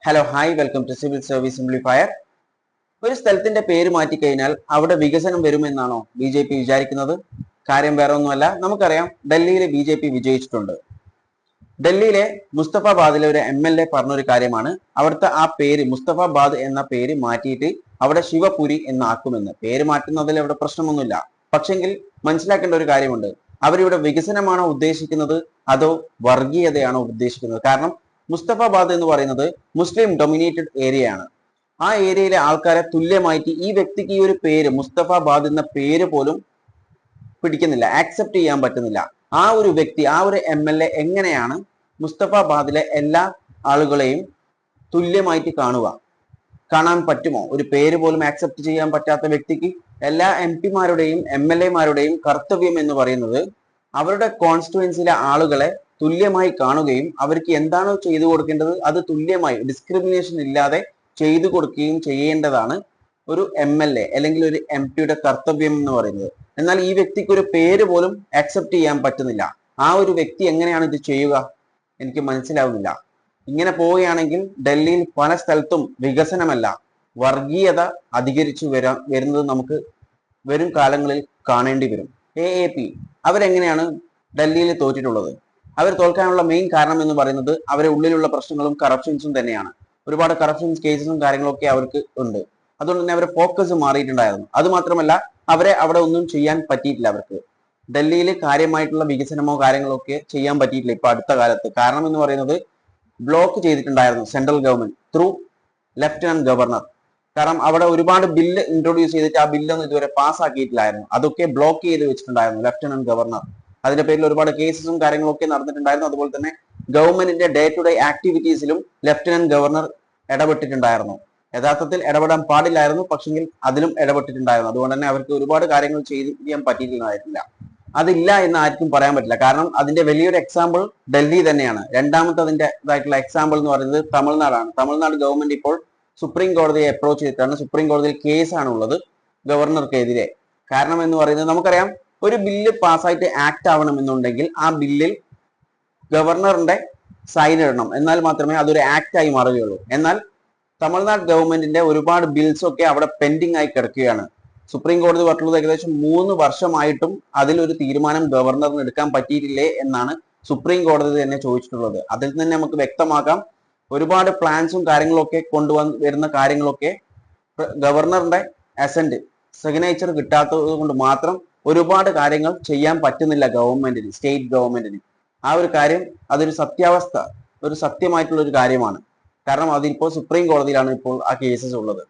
Hello hi welcome to civil service simplifier. ഒരു സ്ഥലത്തിന്റെ പേര് മാറ്റിക്കഴിഞ്ഞാൽ അവിടെ വികസനം വരുമെന്നാണോ BJP വിചാരിക്കുന്നത്? കാര്യം വേറെ ഒന്നുമല്ല. നമുക്കറിയാം ഡൽഹിയിലെ BJP വിജയിച്ചിട്ടുണ്ട്. ഡൽഹിയിലെ മുസ്തഫാബാദിലെ ഒരു MLA പറഞ്ഞൊരു കാര്യമാണ് അവിടുത്തെ ആ പേര് മുസ്തഫാബാദ് എന്ന പേര് മാറ്റിയിട്ട് അവിടെ ശിവപുരി എന്നാക്കുമെന്ന്. പേര് മാറ്റുന്നതിൽ അവിടെ പ്രശ്നമൊന്നുമില്ല. പക്ഷെങ്കിൽ മനസ്സിലാക്കേണ്ട ഒരു കാര്യമുണ്ട്. അവരിവിടെ വികസനമാണോ ഉദ്ദേശിക്കുന്നത് അതോ വർഗീയതയാണോ ഉദ്ദേശിക്കുന്നത്? കാരണം മുസ്തഫാബാദ് എന്ന് പറയുന്നത് മുസ്ലിം ഡൊമിനേറ്റഡ് ഏരിയ ആണ്. ആ ഏരിയയിലെ ആൾക്കാരെ തുല്യമായിട്ട് ഈ വ്യക്തിക്ക് ഈ ഒരു പേര് മുസ്തഫാബാദ് എന്ന പേര് പോലും പിടിക്കുന്നില്ല, ആക്സെപ്റ്റ് ചെയ്യാൻ പറ്റുന്നില്ല. ആ ഒരു വ്യക്തി, ആ ഒരു MLA എങ്ങനെയാണ് മുസ്തഫാബാദിലെ എല്ലാ ആളുകളെയും തുല്യമായിട്ട് കാണാൻ പറ്റുമോ? ഒരു പേര് പോലും ആക്സെപ്റ്റ് ചെയ്യാൻ പറ്റാത്ത വ്യക്തിക്ക് എല്ലാ MP മാരുടെയും MLA മാരുടെയും കർത്തവ്യം എന്ന് പറയുന്നത് അവരുടെ കോൺസ്റ്റിറ്റ്യുവൻസിയിലെ ആളുകളെ തുല്യമായി കാണുകയും അവർക്ക് എന്താണോ ചെയ്തു കൊടുക്കേണ്ടത് അത് തുല്യമായി ഡിസ്ക്രിമിനേഷൻ ഇല്ലാതെ ചെയ്തു കൊടുക്കുകയും ചെയ്യേണ്ടതാണ് ഒരു MLA അല്ലെങ്കിൽ ഒരു MP യുടെ കർത്തവ്യം എന്ന് പറയുന്നത്. എന്നാൽ ഈ വ്യക്തിക്ക് ഒരു പേര് പോലും ആക്സെപ്റ്റ് ചെയ്യാൻ പറ്റുന്നില്ല. ആ ഒരു വ്യക്തി എങ്ങനെയാണ് ഇത് ചെയ്യുക? എനിക്ക് മനസ്സിലാവുന്നില്ല. ഇങ്ങനെ പോവുകയാണെങ്കിൽ ഡൽഹിയിൽ പല സ്ഥലത്തും വികസനമല്ല വർഗീയത അധികരിച്ചു വരുന്നത് നമുക്ക് വരും കാലങ്ങളിൽ കാണേണ്ടി വരും. AAP അവരെങ്ങനെയാണ് ഡൽഹിയിൽ തോറ്റിട്ടുള്ളത്? അവർ തോൽക്കാനുള്ള മെയിൻ കാരണം എന്ന് പറയുന്നത് അവരെ ഉള്ളിലുള്ള പ്രശ്നങ്ങളും കറപ്ഷൻസും തന്നെയാണ്. ഒരുപാട് കറപ്ഷൻസ് കേസസും കാര്യങ്ങളൊക്കെ അവർക്ക് ഉണ്ട്. അതുകൊണ്ട് തന്നെ അവരുടെ ഫോക്കസ് മാറിയിട്ടുണ്ടായിരുന്നു. അത് മാത്രമല്ല അവരെ അവിടെ ഒന്നും ചെയ്യാൻ പറ്റിയിട്ടില്ല. അവർക്ക് ഡൽഹിയിൽ കാര്യമായിട്ടുള്ള വികസനമോ കാര്യങ്ങളോ ഒക്കെ ചെയ്യാൻ പറ്റിയിട്ടില്ല ഇപ്പൊ അടുത്ത കാലത്ത്. കാരണം എന്ന് പറയുന്നത് ബ്ലോക്ക് ചെയ്തിട്ടുണ്ടായിരുന്നു central government through lieutenant governor. കാരണം അവിടെ ഒരുപാട് ബില്ല് ഇൻട്രൊഡ്യൂസ് ചെയ്തിട്ട് ആ ബില്ലൊന്നും ഇതുവരെ പാസ്സാക്കിയിട്ടില്ലായിരുന്നു. അതൊക്കെ ബ്ലോക്ക് ചെയ്ത് വെച്ചിട്ടുണ്ടായിരുന്നു ലഫ്റ്റനന്റ് ഗവർണർ. അതിന്റെ പേരിൽ ഒരുപാട് കേസസും കാര്യങ്ങളൊക്കെ നടന്നിട്ടുണ്ടായിരുന്നു. അതുപോലെ തന്നെ ഗവൺമെന്റിന്റെ ഡേ ടു ഡേ ആക്ടിവിറ്റീസിലും ലഫ്റ്റനന്റ് ഗവർണർ ഇടപെട്ടിട്ടുണ്ടായിരുന്നു. യഥാർത്ഥത്തിൽ ഇടപെടാൻ പാടില്ലായിരുന്നു, പക്ഷെങ്കിൽ അതിലും ഇടപെട്ടിട്ടുണ്ടായിരുന്നു. അതുകൊണ്ട് തന്നെ അവർക്ക് ഒരുപാട് കാര്യങ്ങൾ ചെയ്യാൻ പറ്റിയിട്ടുണ്ടായിരുന്നില്ല. അതില്ല എന്ന് ആർക്കും പറയാൻ പറ്റില്ല. കാരണം അതിന്റെ വലിയൊരു എക്സാമ്പിൾ ഡൽഹി തന്നെയാണ്. രണ്ടാമത്തെ അതിന്റെ ഇതായിട്ടുള്ള എക്സാമ്പിൾ എന്ന് പറയുന്നത് തമിഴ്നാടാണ്. തമിഴ്നാട് ഗവൺമെന്റ് ഇപ്പോൾ സുപ്രീം കോടതിയെ അപ്രോച്ച് ചെയ്തിട്ടാണ്. സുപ്രീം കോടതിയിൽ കേസാണ് ഉള്ളത് ഗവർണർക്കെതിരെ. കാരണം എന്ന് പറയുന്നത് നമുക്കറിയാം, ഒരു ബില്ല് പാസ്സായിട്ട് ആക്ട് ആവണമെന്നുണ്ടെങ്കിൽ ആ ബില്ലിൽ ഗവർണറിന്റെ സൈൻ ഇടണം. എന്നാൽ മാത്രമേ അതൊരു ആക്ട് ആയി മാറുകയുള്ളൂ. എന്നാൽ തമിഴ്നാട് ഗവൺമെന്റിന്റെ ഒരുപാട് ബിൽസ് ഒക്കെ അവിടെ പെൻഡിങ് ആയി കിടക്കുകയാണ്. സുപ്രീം കോടതി പറഞ്ഞത് ഏകദേശം 3 വർഷമായിട്ടും അതിലൊരു തീരുമാനം ഗവർണറിന് എടുക്കാൻ പറ്റിയിട്ടില്ലേ എന്നാണ് സുപ്രീം കോടതി തന്നെ ചോദിച്ചിട്ടുള്ളത്. അതിൽ തന്നെ നമുക്ക് വ്യക്തമാക്കാം, ഒരുപാട് പ്ലാൻസും കാര്യങ്ങളൊക്കെ വരുന്ന കാര്യങ്ങളൊക്കെ ഗവർണറിന്റെ അസന്റ് സിഗ്നേച്ചർ കിട്ടാത്തത് കൊണ്ട് മാത്രം ഒരുപാട് കാര്യങ്ങൾ ചെയ്യാൻ പറ്റുന്നില്ല ഗവൺമെന്റിന്, സ്റ്റേറ്റ് ഗവൺമെന്റിന്. ആ ഒരു കാര്യം അതൊരു സത്യാവസ്ഥ, ഒരു സത്യമായിട്ടുള്ള ഒരു കാര്യമാണ്. കാരണം അതിപ്പോൾ സുപ്രീം കോടതിയിലാണ് ഇപ്പോൾ ആ കേസസ് ഉള്ളത്.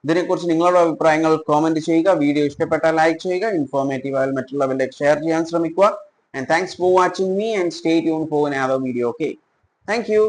ഇതിനെക്കുറിച്ച് നിങ്ങളുടെ അഭിപ്രായങ്ങൾ കോമെന്റ് ചെയ്യുക. വീഡിയോ ഇഷ്ടപ്പെട്ടാൽ ലൈക്ക് ചെയ്യുക. ഇൻഫോർമേറ്റീവ് ആയാൽ മറ്റുള്ളവരിലേക്ക് ഷെയർ ചെയ്യാൻ ശ്രമിക്കുക. And thanks for watching me and stay tuned for another video. Okay, thank you.